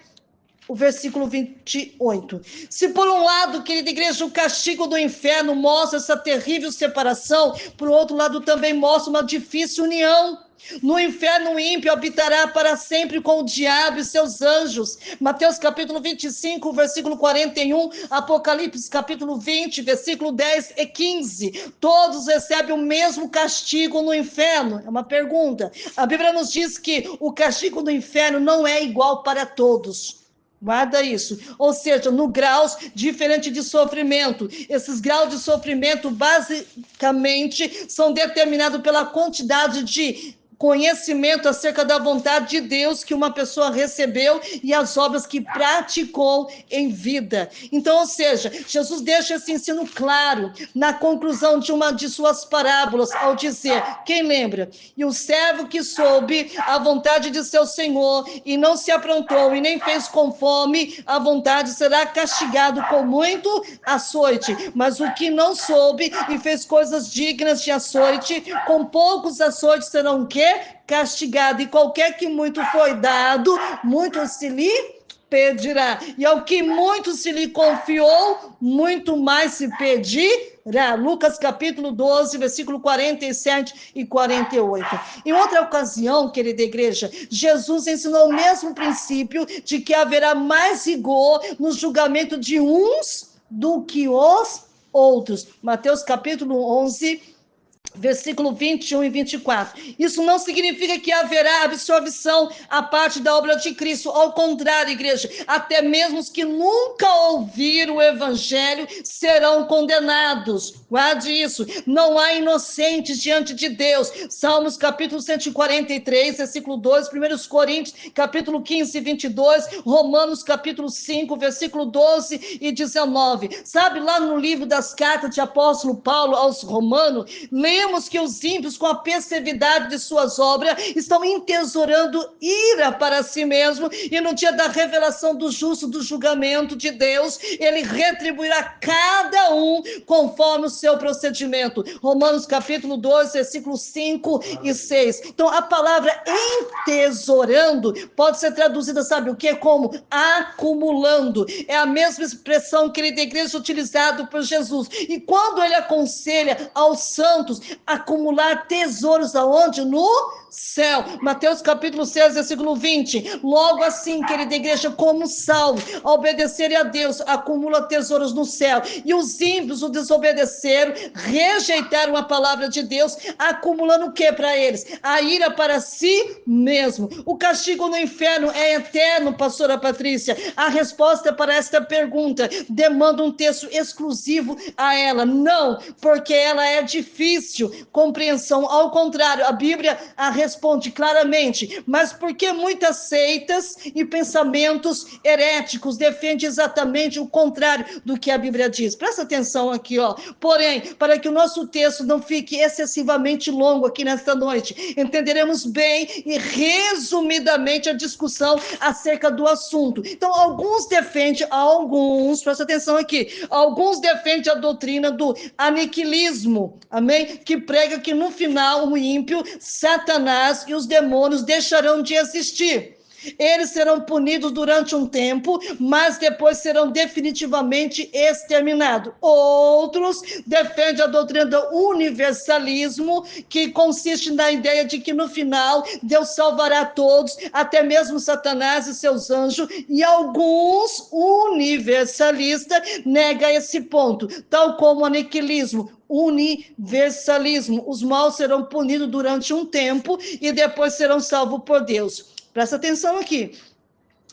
o versículo 28. Se por um lado, querida igreja, o castigo do inferno mostra essa terrível separação, por outro lado também mostra uma difícil união. No inferno o ímpio habitará para sempre com o diabo e seus anjos. Mateus capítulo 25, versículo 41, Apocalipse capítulo 20, versículo 10 e 15. Todos recebem o mesmo castigo no inferno. É uma pergunta. A Bíblia nos diz que o castigo do inferno não é igual para todos. Guarda isso. Ou seja, no graus diferente de sofrimento. Esses graus de sofrimento basicamente são determinados pela quantidade de conhecimento acerca da vontade de Deus que uma pessoa recebeu e as obras que praticou em vida. Então, ou seja, Jesus deixa esse ensino claro na conclusão de uma de suas parábolas, ao dizer, quem lembra? E o servo que soube a vontade de seu senhor e não se aprontou e nem fez conforme a vontade será castigado com muito açoite. Mas o que não soube e fez coisas dignas de açoite, com poucos açoites serão o quê? Castigado. E qualquer que muito foi dado, muito se lhe pedirá. E ao que muito se lhe confiou, muito mais se pedirá. Lucas capítulo 12, versículo 47 e 48. Em outra ocasião, querida igreja, Jesus ensinou o mesmo princípio de que haverá mais rigor no julgamento de uns do que os outros. Mateus capítulo 11, versículo 21 e 24. Isso não significa que haverá absolvição à parte da obra de Cristo. Ao contrário, igreja, até mesmo os que nunca ouviram o evangelho serão condenados. Guarde isso. Não há inocentes diante de Deus. Salmos capítulo 143, versículo 2, 1 Coríntios capítulo 15, 22, Romanos capítulo 5, versículo 12 e 19. Sabe, lá no livro das cartas de apóstolo Paulo aos Romanos, lembra vemos que os ímpios, com a perseveridade de suas obras, estão entesourando ira para si mesmo, e no dia da revelação do justo, do julgamento de Deus, ele retribuirá cada um conforme o seu procedimento. Romanos capítulo 12, versículos 5 e 6. Então, a palavra entesourando pode ser traduzida, sabe o que? Como acumulando. É a mesma expressão, querida igreja, utilizada por Jesus. E quando ele aconselha aos santos acumular tesouros aonde? No céu. Mateus capítulo 6, versículo 20. Logo assim, querida igreja, como Saulo, ao obedecer a Deus, acumula tesouros no céu. E os ímpios o desobedeceram, rejeitaram a palavra de Deus, acumulando o que para eles? A ira para si mesmo. O castigo no inferno é eterno, pastora Patrícia. A resposta para esta pergunta demanda um texto exclusivo a ela. Não, porque ela é difícil compreensão. Ao contrário, a Bíblia a responde claramente. Mas porque muitas seitas e pensamentos heréticos defendem exatamente o contrário do que a Bíblia diz? Presta atenção aqui, ó. Porém, para que o nosso texto não fique excessivamente longo aqui nesta noite, entenderemos bem e resumidamente a discussão acerca do assunto. Então, presta atenção aqui, alguns defendem a doutrina do aniquilismo, amém? Que prega que no final o ímpio, Satanás e os demônios deixarão de existir. Eles serão punidos durante um tempo, mas depois serão definitivamente exterminados. Outros defendem a doutrina do universalismo, que consiste na ideia de que no final Deus salvará todos, até mesmo Satanás e seus anjos, e alguns universalistas negam esse ponto, tal como o aniquilismo. Universalismo, os maus serão punidos durante um tempo e depois serão salvos por Deus. Presta atenção aqui.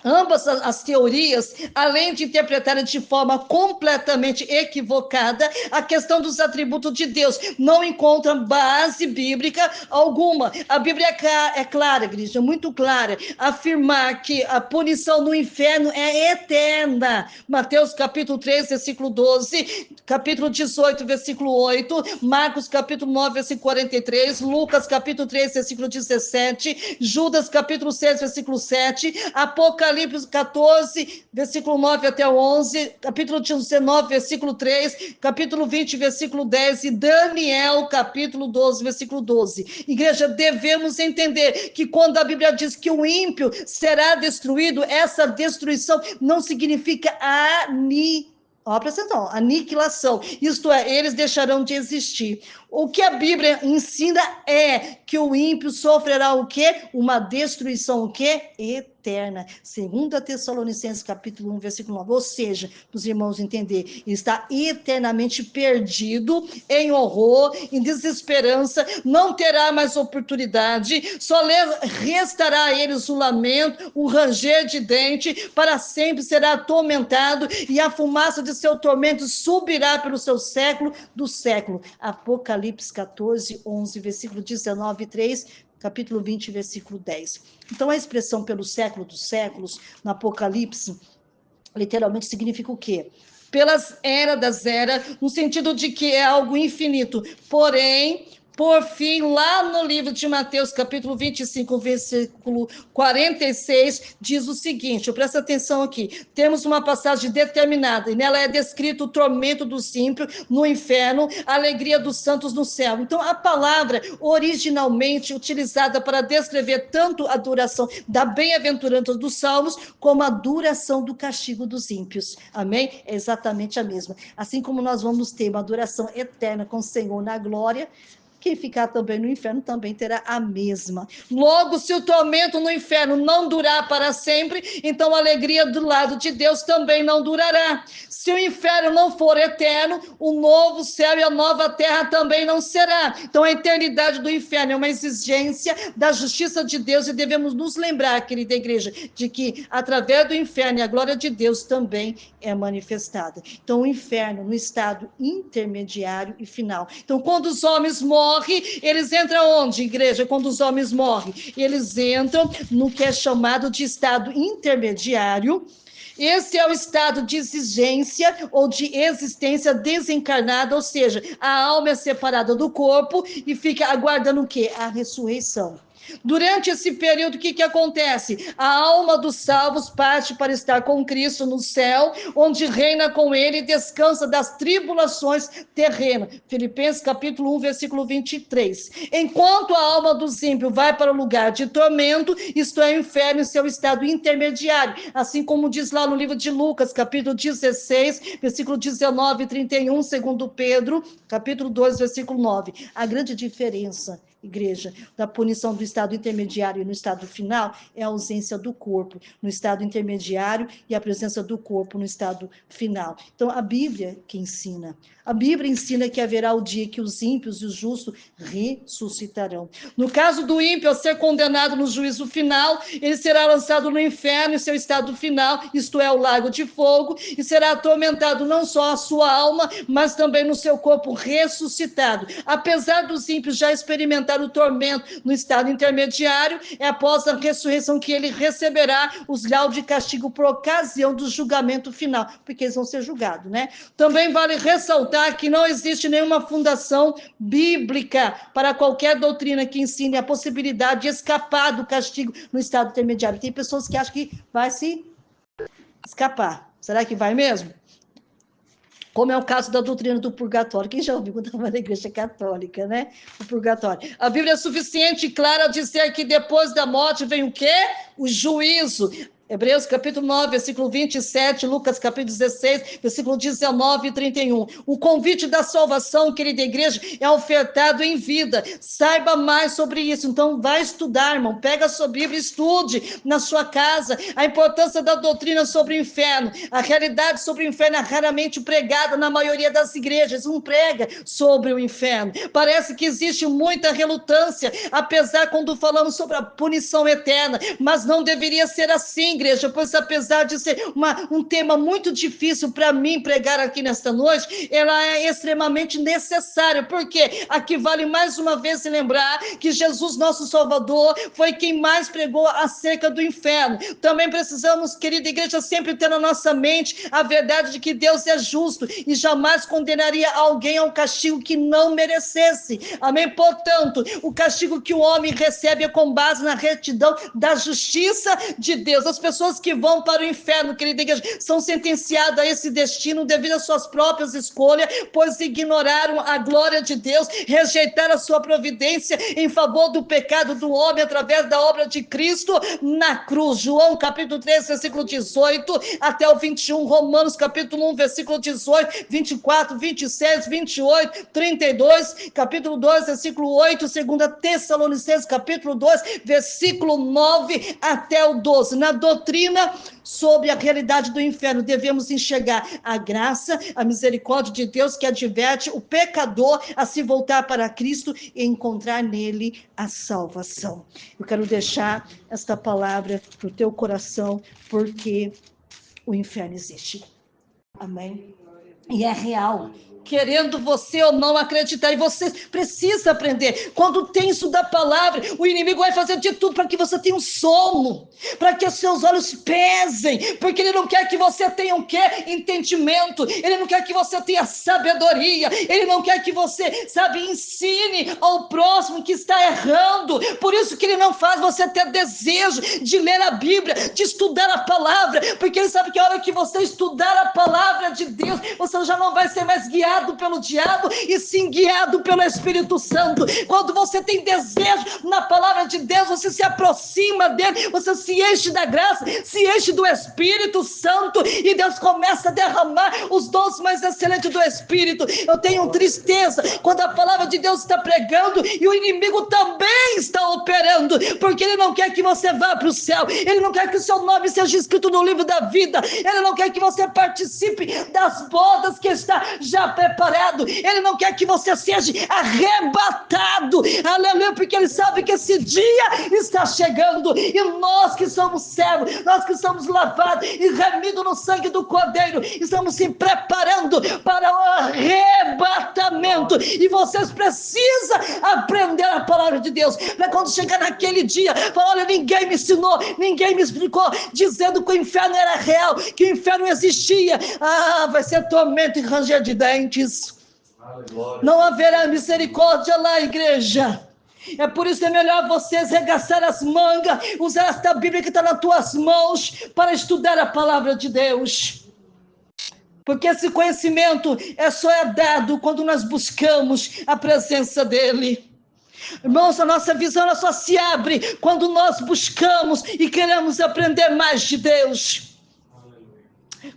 Ambas as teorias, além de interpretarem de forma completamente equivocada a questão dos atributos de Deus, não encontram base bíblica alguma. A Bíblia é clara, igreja, muito clara, afirmar que a punição no inferno é eterna. Mateus capítulo 3, versículo 12, capítulo 18, versículo 8, Marcos capítulo 9, versículo 43, Lucas capítulo 3, versículo 17, Judas capítulo 6, versículo 7, Apocalipse 14, versículo 9 até 11, capítulo 19, versículo 3, capítulo 20, versículo 10 e Daniel, capítulo 12, versículo 12. Igreja, devemos entender que quando a Bíblia diz que o ímpio será destruído, essa destruição não significa aniquilação, isto é, eles deixarão de existir. O que a Bíblia ensina é que o ímpio sofrerá o quê? Uma destruição o quê? Eterna. 2 Tessalonicenses capítulo 1, versículo 9. Ou seja, para os irmãos entenderem, está eternamente perdido, em horror, em desesperança, não terá mais oportunidade, só restará a eles o lamento, o ranger de dente, para sempre será atormentado, e a fumaça de seu tormento subirá pelo seu século do século. Apocalipse 14, 11, versículo 19 e 3, capítulo 20, versículo 10. Então, a expressão pelo século dos séculos, no Apocalipse, literalmente significa o quê? Pelas eras das eras, no sentido de que é algo infinito. Porém, por fim, lá no livro de Mateus, capítulo 25, versículo 46, diz o seguinte, presta atenção aqui, temos uma passagem determinada, e nela é descrito o tormento dos ímpios no inferno, a alegria dos santos no céu. Então, a palavra originalmente utilizada para descrever tanto a duração da bem-aventurança dos salmos, como a duração do castigo dos ímpios. Amém? É exatamente a mesma. Assim como nós vamos ter uma duração eterna com o Senhor na glória, quem ficar também no inferno também terá a mesma. Logo, se o tormento no inferno não durar para sempre, então a alegria do lado de Deus também não durará. Se o inferno não for eterno, o novo céu e a nova terra também não será. Então a eternidade do inferno é uma exigência da justiça de Deus, e devemos nos lembrar, querida igreja, de que através do inferno a glória de Deus também é manifestada. Então o inferno no estado intermediário e final. Então quando os homens morrem, eles entram onde, igreja? Quando os homens morrem, eles entram no que é chamado de estado intermediário, Esse é o estado de exigência ou de existência desencarnada, ou seja, a alma é separada do corpo e fica aguardando o quê? A ressurreição. Durante esse período, o que acontece? A alma dos salvos parte para estar com Cristo no céu, onde reina com ele e descansa das tribulações terrenas. Filipenses capítulo 1, versículo 23. Enquanto a alma dos ímpios vai para o lugar de tormento, isto é, o inferno em seu estado intermediário, assim como diz lá no livro de Lucas, capítulo 16, versículo 19 e 31, segundo Pedro, capítulo 2, versículo 9. A grande diferença, igreja, da punição do estado intermediário e no estado final é a ausência do corpo no estado intermediário e a presença do corpo no estado final. Então, a Bíblia que ensina. A Bíblia ensina que haverá o dia que os ímpios e os justos ressuscitarão. No caso do ímpio, ao ser condenado no juízo final, ele será lançado no inferno em seu estado final, isto é, o lago de fogo, e será atormentado não só a sua alma, mas também no seu corpo ressuscitado. Apesar dos ímpios já experimentar o tormento no estado intermediário, é após a ressurreição que ele receberá os graus de castigo por ocasião do julgamento final, porque eles vão ser julgados, né? Também vale ressaltar que não existe nenhuma fundação bíblica para qualquer doutrina que ensine a possibilidade de escapar do castigo no estado intermediário. Tem pessoas que acham que vai se escapar. Será que vai mesmo? Como é o caso da doutrina do purgatório. Quem já ouviu quando estava na igreja católica, né? O purgatório. A Bíblia é suficiente e clara a dizer que depois da morte vem o quê? O juízo. Hebreus capítulo 9, versículo 27, Lucas capítulo 16, versículo 19 e 31. O convite da salvação, querida igreja, é ofertado em vida. Saiba mais sobre isso. Então, vai estudar, irmão. Pega a sua Bíblia e estude na sua casa a importância da doutrina sobre o inferno. A realidade sobre o inferno é raramente pregada na maioria das igrejas. Não prega sobre o inferno. Parece que existe muita relutância, apesar quando falamos sobre a punição eterna, mas não deveria ser assim, igreja, pois apesar de ser um tema muito difícil para mim pregar aqui nesta noite, ela é extremamente necessária, porque aqui vale mais uma vez se lembrar que Jesus, nosso Salvador, foi quem mais pregou acerca do inferno. Também precisamos, querida igreja, sempre ter na nossa mente a verdade de que Deus é justo e jamais condenaria alguém a um castigo que não merecesse. Amém? Portanto, o castigo que o homem recebe é com base na retidão da justiça de Deus. As pessoas que vão para o inferno, querida igreja, são sentenciadas a esse destino devido às suas próprias escolhas, pois ignoraram a glória de Deus, rejeitaram a sua providência em favor do pecado do homem através da obra de Cristo na cruz. João capítulo 3, versículo 18 até o 21, Romanos capítulo 1, versículo 18, 24, 26, 28, 32, capítulo 2, versículo 8, 2 Tessalonicenses capítulo 2, versículo 9 até o 12. Na doutrina sobre a realidade do inferno, devemos enxergar a graça, a misericórdia de Deus que adverte o pecador a se voltar para Cristo e encontrar nele a salvação. Eu quero deixar esta palavra para o teu coração, porque o inferno existe. Amém? E é real. Querendo você ou não acreditar, e você precisa aprender. Quando tem isso da palavra, o inimigo vai fazer de tudo para que você tenha um sono, para que os seus olhos pesem, porque ele não quer que você tenha o quê? Entendimento, ele não quer que você tenha sabedoria, ele não quer que você, ensine ao próximo que está errando. Por isso que ele não faz você ter desejo de ler a Bíblia, de estudar a palavra, porque ele sabe que a hora que você estudar a palavra de Deus, você já não vai ser mais guiado pelo diabo, e sim guiado pelo Espírito Santo. Quando você tem desejo na palavra de Deus, você se aproxima dele, você se enche da graça, se enche do Espírito Santo, e Deus começa a derramar os dons mais excelentes do Espírito. Eu tenho tristeza quando a palavra de Deus está pregando e o inimigo também está operando, porque ele não quer que você vá para o céu, ele não quer que o seu nome seja escrito no livro da vida, ele não quer que você participe das bodas que está já preparado, Ele não quer que você seja arrebatado, aleluia, porque Ele sabe que esse dia está chegando, e nós que somos servos, nós que somos lavados e remidos no sangue do Cordeiro, estamos se preparando para o arrebatamento, e vocês precisam aprender a palavra de Deus, para quando chegar naquele dia, falar, olha, ninguém me ensinou, ninguém me explicou, dizendo que o inferno era real, que o inferno existia. Vai ser tormento e ranger de dentes. Aleluia. Não haverá misericórdia lá, igreja. É por isso que é melhor vocês regaçar as mangas, usar esta Bíblia que está nas tuas mãos, para estudar a palavra de Deus. Porque esse conhecimento só é dado quando nós buscamos a presença dEle. Irmãos, a nossa visão ela só se abre quando nós buscamos e queremos aprender mais de Deus.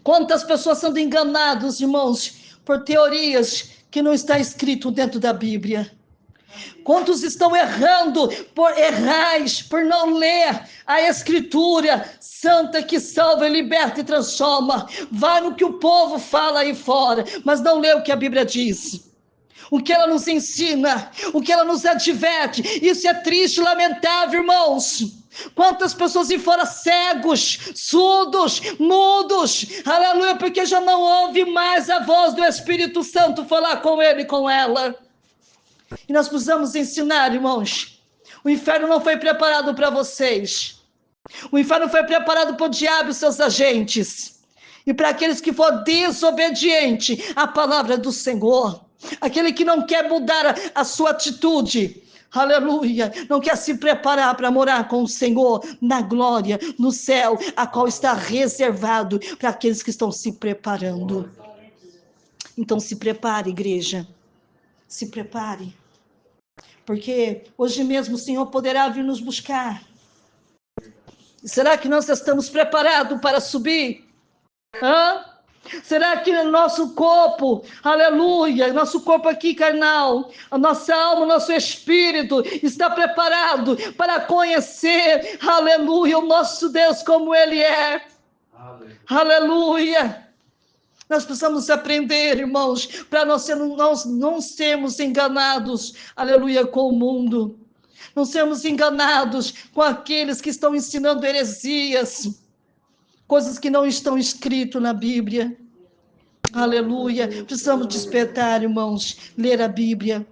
Quantas pessoas sendo enganadas, irmãos, por teorias que não está escrito dentro da Bíblia? Quantos estão errando por errais, por não ler a Escritura santa que salva, liberta e transforma? Vai no que o povo fala aí fora, mas não lê o que a Bíblia diz. O que ela nos ensina, o que ela nos adverte. Isso é triste, lamentável, irmãos. Quantas pessoas aí fora cegos, surdos, mudos, aleluia, porque já não ouve mais a voz do Espírito Santo falar com ele e com ela. E nós precisamos ensinar, irmãos. O inferno não foi preparado para vocês. O inferno foi preparado para o diabo e seus agentes. E para aqueles que for desobediente à palavra do Senhor. Aquele que não quer mudar a sua atitude, aleluia, não quer se preparar para morar com o Senhor na glória, no céu, a qual está reservado para aqueles que estão se preparando. Então se prepare, igreja, se prepare, porque hoje mesmo o Senhor poderá vir nos buscar. Será que nós estamos preparados para subir? Será que o nosso corpo, aleluia, nosso corpo aqui carnal, a nossa alma, o nosso espírito está preparado para conhecer, aleluia, o nosso Deus como Ele é? Aleluia. Nós precisamos aprender, irmãos, para nós não sermos enganados, aleluia, com o mundo. Não sermos enganados com aqueles que estão ensinando heresias. Coisas que não estão escritas na Bíblia. Aleluia. Precisamos despertar, irmãos, ler a Bíblia.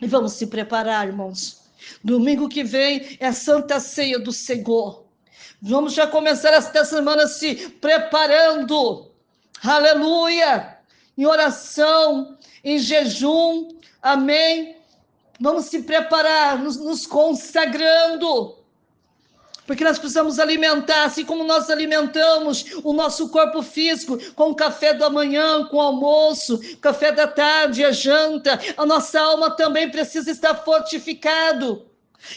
E vamos se preparar, irmãos. Domingo que vem é a Santa Ceia do Senhor. Vamos já começar esta semana se preparando. Aleluia. Em oração, em jejum. Amém. Vamos se preparar, nos consagrando. Porque nós precisamos alimentar, assim como nós alimentamos o nosso corpo físico com o café da manhã, com o almoço, café da tarde, a janta, a nossa alma também precisa estar fortificado.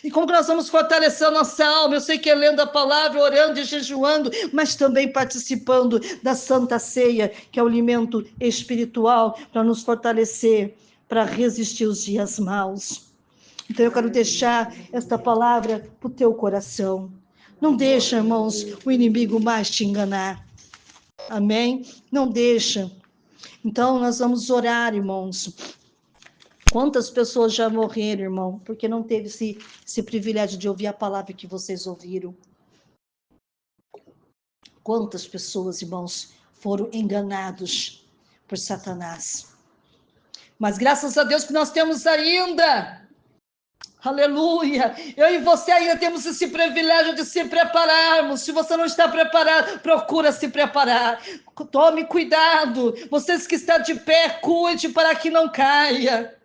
E como que nós vamos fortalecer a nossa alma? Eu sei que é lendo a palavra, orando e jejuando, mas também participando da Santa Ceia, que é o alimento espiritual para nos fortalecer, para resistir os dias maus. Então eu quero deixar esta palavra para o teu coração. Não deixa, irmãos, o inimigo mais te enganar. Amém? Não deixa. Então nós vamos orar, irmãos. Quantas pessoas já morreram, irmão, porque não teve esse privilégio de ouvir a palavra que vocês ouviram? Quantas pessoas, irmãos, foram enganados por Satanás? Mas graças a Deus que nós temos ainda... Aleluia, eu e você ainda temos esse privilégio de se prepararmos. Se você não está preparado, procura se preparar. Tome cuidado, vocês que estão de pé, cuide para que não caia.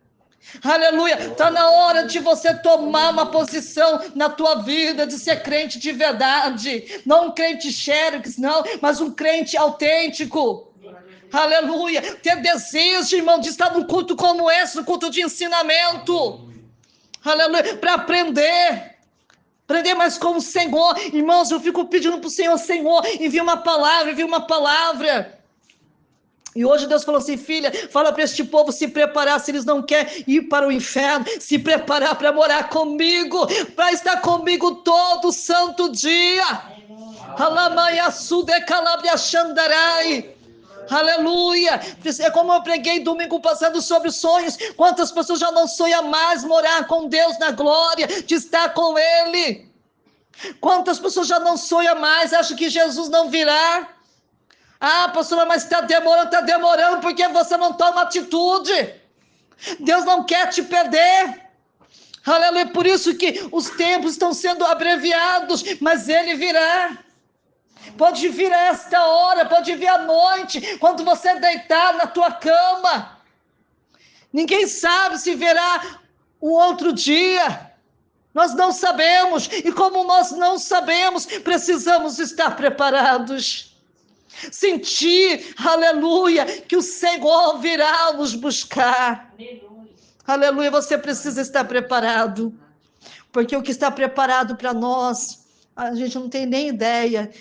Aleluia, está na hora de você tomar uma posição na tua vida, de ser crente de verdade. Não um crente xerox, não, mas um crente autêntico. Aleluia, ter desejo, irmão, de estar num culto como esse, num culto de ensinamento. Aleluia, para aprender mais com o Senhor. Irmãos, eu fico pedindo para o Senhor, envia uma palavra. E hoje Deus falou assim, filha, fala para este povo se preparar, se eles não querem ir para o inferno, se preparar para morar comigo, para estar comigo todo santo dia. Alamaia sude calabria xandarai. Aleluia. É como eu preguei domingo passado sobre sonhos. Quantas pessoas já não sonham mais morar com Deus na glória, de estar com Ele? Quantas pessoas já não sonham mais, acham que Jesus não virá? Ah, pastora, mas está demorando porque você não toma atitude. Deus não quer te perder. Aleluia, por isso que os tempos estão sendo abreviados, mas Ele virá. Pode vir a esta hora, pode vir à noite, quando você deitar na tua cama. Ninguém sabe se verá o outro dia. Nós não sabemos, e como nós não sabemos, precisamos estar preparados. Sentir, aleluia, que o Senhor virá nos buscar. Aleluia, você precisa estar preparado, porque o que está preparado para nós, a gente não tem nem ideia,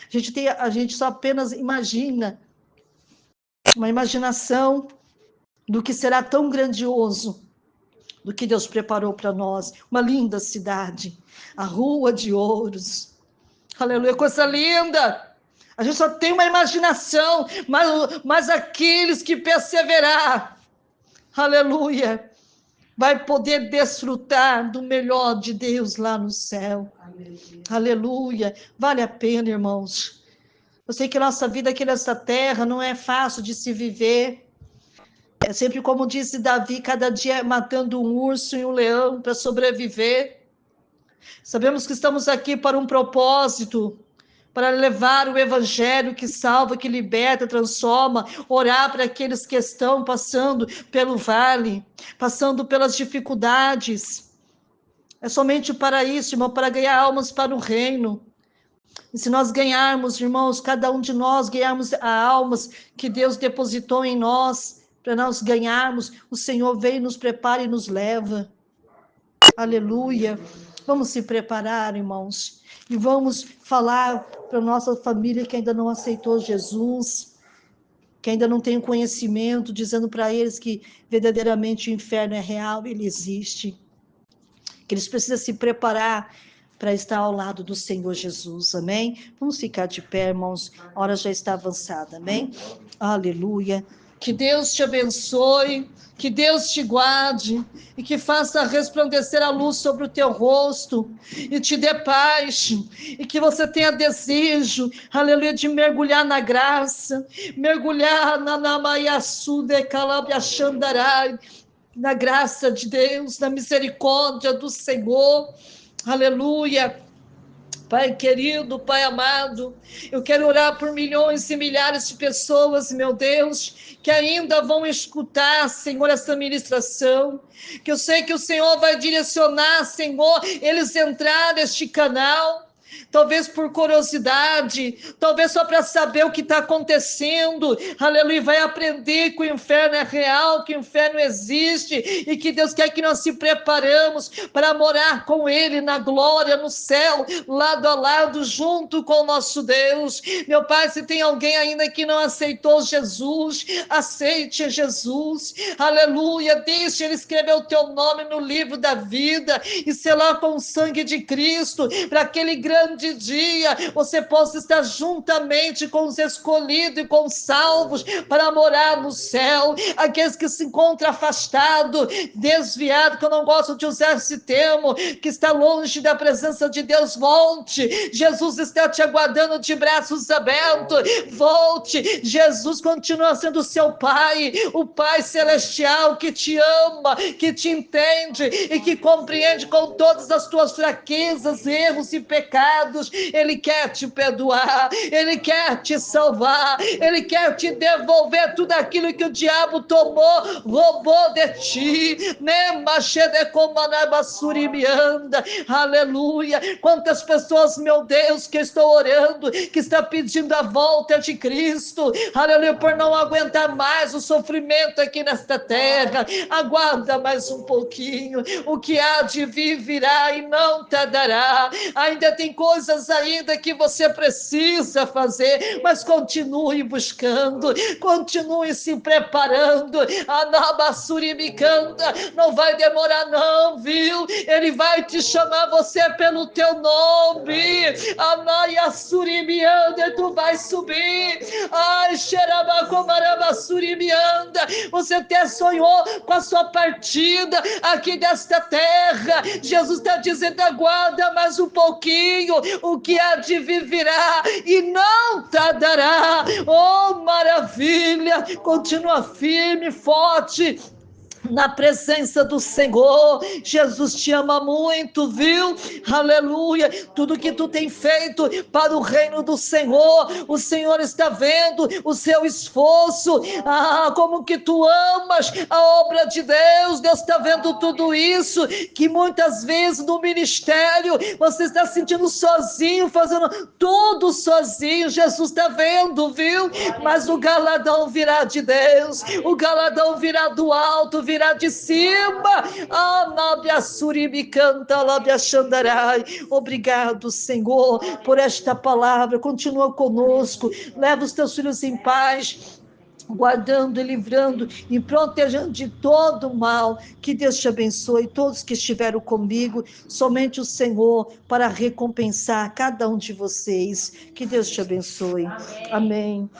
a gente só apenas imagina, uma imaginação do que será tão grandioso, do que Deus preparou para nós, uma linda cidade, a Rua de Ouros, aleluia, coisa linda, a gente só tem uma imaginação, mas aqueles que perseverar, aleluia, vai poder desfrutar do melhor de Deus lá no céu. Aleluia. Aleluia. Vale a pena, irmãos. Eu sei que nossa vida aqui nessa terra não é fácil de se viver. É sempre como disse Davi, cada dia matando um urso e um leão para sobreviver. Sabemos que estamos aqui para um propósito, para levar o evangelho que salva, que liberta, transforma, orar para aqueles que estão passando pelo vale, passando pelas dificuldades. É somente para isso, irmão, para ganhar almas para o reino. E se nós ganharmos, irmãos, cada um de nós ganharmos as almas que Deus depositou em nós, para nós ganharmos, o Senhor vem, nos prepara e nos leva. Aleluia. Vamos se preparar, irmãos. E vamos falar para a nossa família que ainda não aceitou Jesus, que ainda não tem conhecimento, dizendo para eles que verdadeiramente o inferno é real, ele existe. Que eles precisam se preparar para estar ao lado do Senhor Jesus, amém? Vamos ficar de pé, irmãos, a hora já está avançada, amém? Aleluia. Que Deus te abençoe, que Deus te guarde e que faça resplandecer a luz sobre o teu rosto e te dê paz e que você tenha desejo, aleluia, de mergulhar na graça, mergulhar na Namaiaçu de Calabiaxandarai, na graça de Deus, na misericórdia do Senhor, aleluia. Pai querido, Pai amado, eu quero orar por milhões e milhares de pessoas, meu Deus, que ainda vão escutar, Senhor, essa ministração, que eu sei que o Senhor vai direcionar, Senhor, eles entrar neste canal, talvez por curiosidade, talvez só para saber o que está acontecendo, aleluia, vai aprender que o inferno é real, que o inferno existe, e que Deus quer que nós se preparamos para morar com Ele na glória, no céu, lado a lado, junto com o nosso Deus. Meu Pai, se tem alguém ainda que não aceitou Jesus, aceite Jesus, aleluia, deixe Ele escrever o teu nome no livro da vida, e selar com o sangue de Cristo, para aquele grande dia, você possa estar juntamente com os escolhidos e com os salvos para morar no céu. Aqueles que se encontram afastados, desviados, que eu não gosto de usar esse termo, que está longe da presença de Deus, volte. Jesus está te aguardando de braços abertos, volte. Jesus continua sendo seu Pai, o Pai celestial que te ama, que te entende e que compreende com todas as tuas fraquezas, erros e pecados. Ele quer te perdoar, Ele quer te salvar, Ele quer te devolver tudo aquilo que o diabo tomou, roubou de ti, aleluia. Quantas pessoas, meu Deus, que estou orando, que está pedindo a volta de Cristo, aleluia, por não aguentar mais o sofrimento aqui nesta terra, aguarda mais um pouquinho, o que há de vir virá e não tardará. Ainda tem coisas ainda que você precisa fazer, mas continue buscando, continue se preparando. Anabassuri me canta, não vai demorar não, viu? Ele vai te chamar você pelo teu nome. Anayassuri me anda, tu vai subir. Ai, Xerabacomarabasuri me anda. Você até sonhou com a sua partida aqui desta terra. Jesus está dizendo, aguarda mais um pouquinho, o que há de vir virá e não tardará. Oh, maravilha! Continua firme, forte, na presença do Senhor. Jesus te ama muito, viu? Aleluia. Tudo que tu tem feito para o reino do Senhor, o Senhor está vendo o seu esforço. Como que tu amas a obra de Deus. Deus está vendo tudo isso, que muitas vezes no ministério você está se sentindo sozinho, fazendo tudo sozinho. Jesus está vendo, viu? Mas o galardão virá de Deus, o galardão virá do alto, virá de cima. Obrigado, Senhor, por esta palavra. Continua conosco, leva os teus filhos em paz, guardando e livrando e protegendo de todo mal. Que Deus te abençoe, todos que estiveram comigo, somente o Senhor para recompensar cada um de vocês. Que Deus te abençoe. Amém.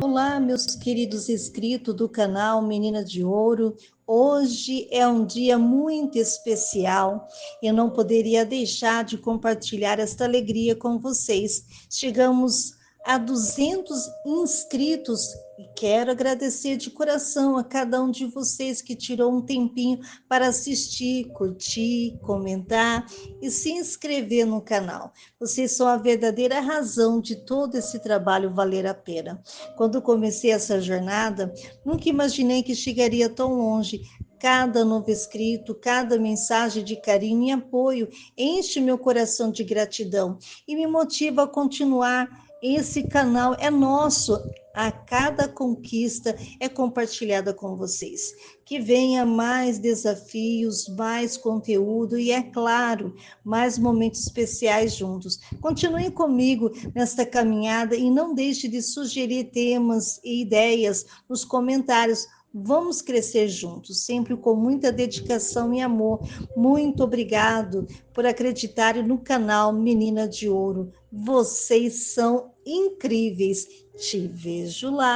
Olá, meus queridos inscritos do canal Menina de Ouro. Hoje é um dia muito especial. Eu não poderia deixar de compartilhar esta alegria com vocês. Chegamos a 200 inscritos e quero agradecer de coração a cada um de vocês que tirou um tempinho para assistir, curtir, comentar e se inscrever no canal. Vocês são a verdadeira razão de todo esse trabalho valer a pena. Quando comecei essa jornada, nunca imaginei que chegaria tão longe. Cada novo inscrito, cada mensagem de carinho e apoio enche meu coração de gratidão e me motiva a continuar. Esse canal é nosso. A cada conquista é compartilhada com vocês. Que venha mais desafios, mais conteúdo e, é claro, mais momentos especiais juntos. Continuem comigo nesta caminhada e não deixe de sugerir temas e ideias nos comentários. Vamos crescer juntos, sempre com muita dedicação e amor. Muito obrigado por acreditarem no canal Menina de Ouro. Vocês são incríveis. Te vejo lá.